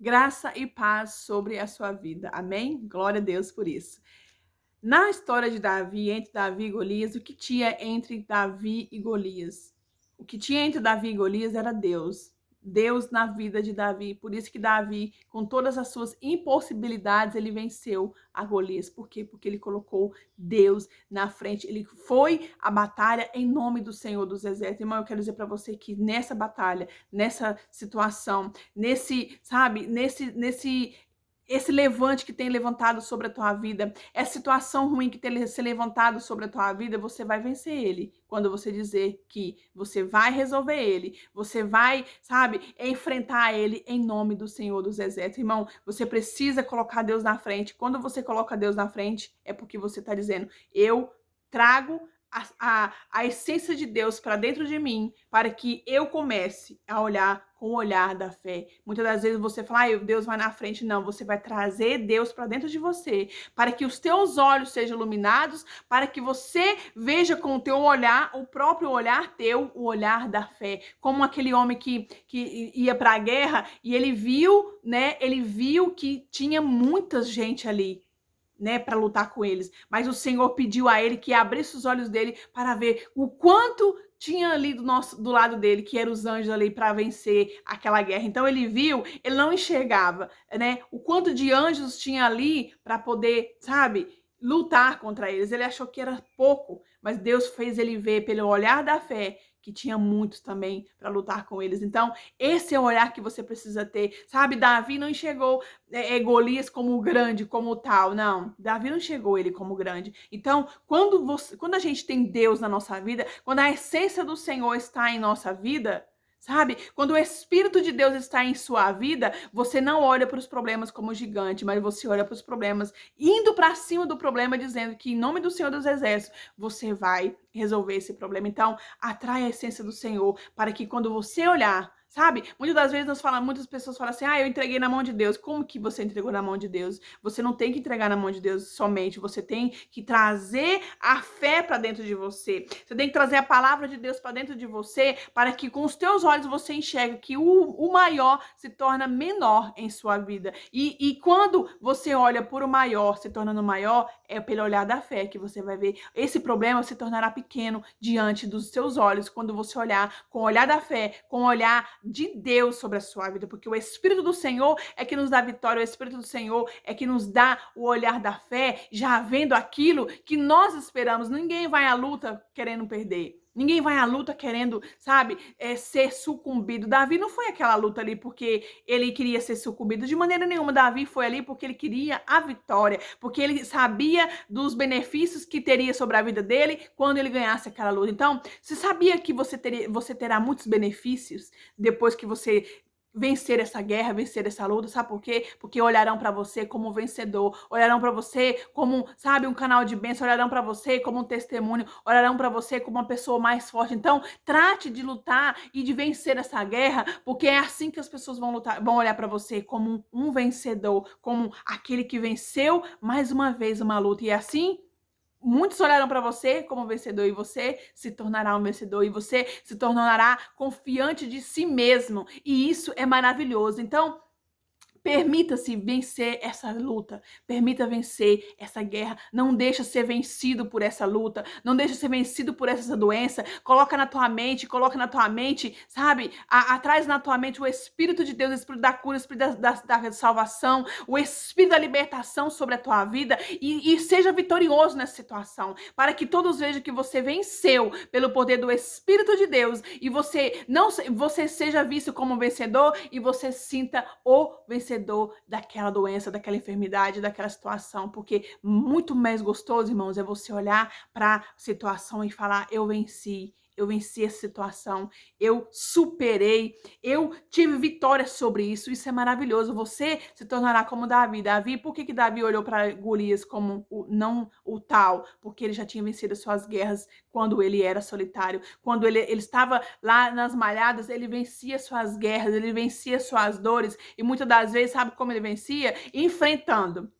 Graça e paz sobre a sua vida. Amém? Glória a Deus por isso. Na história de Davi, entre Davi e Golias, o que tinha entre Davi e Golias? O que tinha entre Davi e Golias era Deus. Deus na vida de Davi. Por isso que Davi, com todas as suas impossibilidades, ele venceu a Golias. Por quê? Porque ele colocou Deus na frente. Ele foi à batalha em nome do Senhor dos Exércitos. Irmão, eu quero dizer para você que nessa batalha, nessa situação, esse levante que tem levantado sobre a tua vida, essa situação ruim que tem se levantado sobre a tua vida, você vai vencer ele. Quando você dizer que você vai resolver ele, você vai, enfrentar ele em nome do Senhor dos Exércitos. Irmão, você precisa colocar Deus na frente. Quando você coloca Deus na frente, é porque você está dizendo, eu trago a essência de Deus para dentro de mim, para que eu comece a olhar com o olhar da fé. Muitas das vezes você fala, Deus vai na frente. Não, você vai trazer Deus para dentro de você, para que os teus olhos sejam iluminados, para que você veja com o teu olhar, o próprio olhar teu, o olhar da fé. Como aquele homem que ia para a guerra e ele viu, né? Ele viu que tinha muita gente ali, né, para lutar com eles. Mas o Senhor pediu a ele que abrisse os olhos dele para ver o quanto tinha ali do lado dele, que eram os anjos ali para vencer aquela guerra. Então ele viu, ele não enxergava, né, o quanto de anjos tinha ali para poder, lutar contra eles. Ele achou que era pouco, mas Deus fez ele ver pelo olhar da fé que tinha muitos também para lutar com eles. Então, esse é o olhar que você precisa ter, sabe? Davi não enxergou Golias como grande, como tal, não. Davi não enxergou ele como grande. Então, quando a gente tem Deus na nossa vida, quando a essência do Senhor está em nossa vida, sabe? Quando o Espírito de Deus está em sua vida, você não olha para os problemas como gigante, mas você olha para os problemas indo para cima do problema, dizendo que em nome do Senhor dos Exércitos, você vai resolver esse problema. Então, atrai a essência do Senhor para que quando você olhar, sabe? Muitas das vezes muitas pessoas falam assim, eu entreguei na mão de Deus. Como que você entregou na mão de Deus? Você não tem que entregar na mão de Deus somente, você tem que trazer a fé para dentro de você. Você tem que trazer a palavra de Deus para dentro de você, para que com os teus olhos você enxergue que o maior se torna menor em sua vida. E quando você olha por o maior se tornando maior, é pelo olhar da fé que você vai ver. Esse problema se tornará pequeno diante dos seus olhos, quando você olhar com o olhar da fé, com o olhar de Deus sobre a sua vida, porque o Espírito do Senhor é que nos dá vitória, o Espírito do Senhor é que nos dá o olhar da fé, já vendo aquilo que nós esperamos. Ninguém vai à luta querendo perder. Ninguém vai à luta querendo, ser sucumbido. Davi não foi aquela luta ali porque ele queria ser sucumbido. De maneira nenhuma, Davi foi ali porque ele queria a vitória, porque ele sabia dos benefícios que teria sobre a vida dele quando ele ganhasse aquela luta. Então, você sabia que você terá muitos benefícios depois que você vencer essa guerra, vencer essa luta? Sabe por quê? Porque olharão para você como um vencedor, olharão para você como, um canal de bênção, olharão para você como um testemunho, olharão para você como uma pessoa mais forte. Então, trate de lutar e de vencer essa guerra, porque é assim que as pessoas vão olhar para você como um vencedor, como aquele que venceu mais uma vez uma luta. E assim, muitos olharão para você como vencedor, e você se tornará um vencedor, e você se tornará confiante de si mesmo. E isso é maravilhoso. Então, permita-se vencer essa luta, permita vencer essa guerra, não deixa ser vencido por essa luta, não deixa ser vencido por essa doença. Coloca na tua mente, traz na tua mente o Espírito de Deus, o Espírito da cura, o Espírito da salvação, o Espírito da libertação sobre a tua vida, e seja vitorioso nessa situação, para que todos vejam que você venceu pelo poder do Espírito de Deus, e você seja visto como vencedor, e você sinta o vencedor daquela doença, daquela enfermidade, daquela situação. Porque muito mais gostoso, irmãos, é você olhar para a situação e falar, eu venci essa situação, eu superei, eu tive vitória sobre isso. Isso é maravilhoso. Você se tornará como Davi. Por que Davi olhou para Golias como não o tal? Porque ele já tinha vencido suas guerras quando ele era solitário. Quando ele estava lá nas malhadas, ele vencia suas guerras, ele vencia suas dores. E muitas das vezes, sabe como ele vencia? Enfrentando,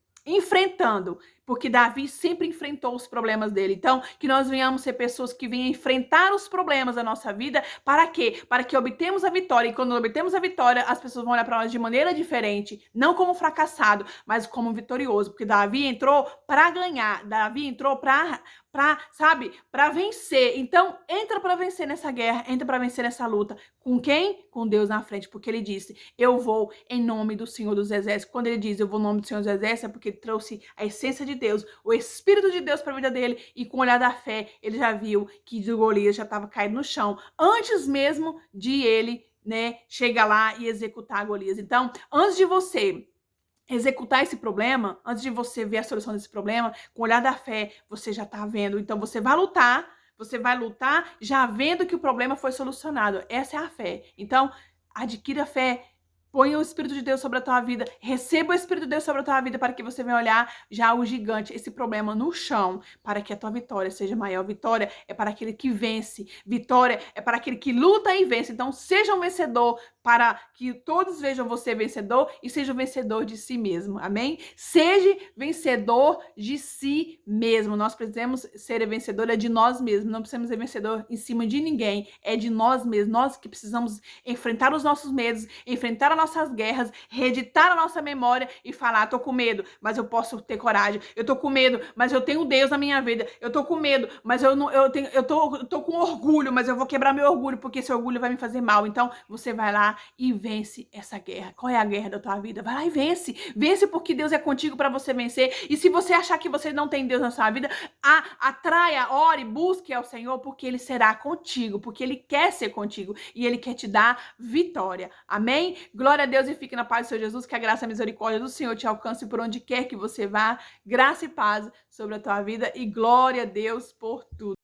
porque Davi sempre enfrentou os problemas dele. Então, que nós venhamos ser pessoas que venham enfrentar os problemas da nossa vida, para quê? Para que obtemos a vitória, e quando obtemos a vitória, as pessoas vão olhar para nós de maneira diferente, não como fracassado, mas como vitorioso, porque Davi entrou para ganhar, Davi entrou sabe, para vencer. Então, entra para vencer nessa guerra, entra para vencer nessa luta. Com quem? Com Deus na frente, porque ele disse: eu vou em nome do Senhor dos Exércitos. Quando ele diz eu vou em nome do Senhor dos Exércitos, é porque ele trouxe a essência de Deus, o Espírito de Deus para a vida dele, e com o olhar da fé, ele já viu que Golias já estava caído no chão, antes mesmo de ele, né, chegar lá e executar Golias. Então, antes de você executar esse problema, antes de você ver a solução desse problema, com o olhar da fé, você já está vendo. Então, você vai lutar já vendo que o problema foi solucionado. Essa é a fé. Então, adquira a fé. Põe o Espírito de Deus sobre a tua vida, receba o Espírito de Deus sobre a tua vida, para que você venha olhar já o gigante, esse problema no chão, para que a tua vitória seja maior. Vitória é para aquele que vence, vitória é para aquele que luta e vence. Então, seja um vencedor, para que todos vejam você vencedor e seja um vencedor de si mesmo, amém? Seja vencedor de si mesmo. Nós precisamos ser vencedor de nós mesmos, não precisamos ser vencedor em cima de ninguém, é de nós mesmos. Nós que precisamos enfrentar os nossos medos, enfrentar as nossas guerras, reeditar a nossa memória e falar: tô com medo, mas eu posso ter coragem. Eu tô com medo, mas eu tenho Deus na minha vida. Eu tô com medo, mas eu tô com orgulho, mas eu vou quebrar meu orgulho, porque esse orgulho vai me fazer mal. Então, você vai lá e vence essa guerra. Qual é a guerra da tua vida? Vai lá e vence. Vence, porque Deus é contigo para você vencer. E se você achar que você não tem Deus na sua vida, atraia, ore, busque ao Senhor, porque Ele será contigo, porque Ele quer ser contigo e Ele quer te dar vitória. Amém? Glória a Deus, e fique na paz do Senhor Jesus, que a graça e a misericórdia do Senhor te alcance por onde quer que você vá. Graça e paz sobre a tua vida, e glória a Deus por tudo.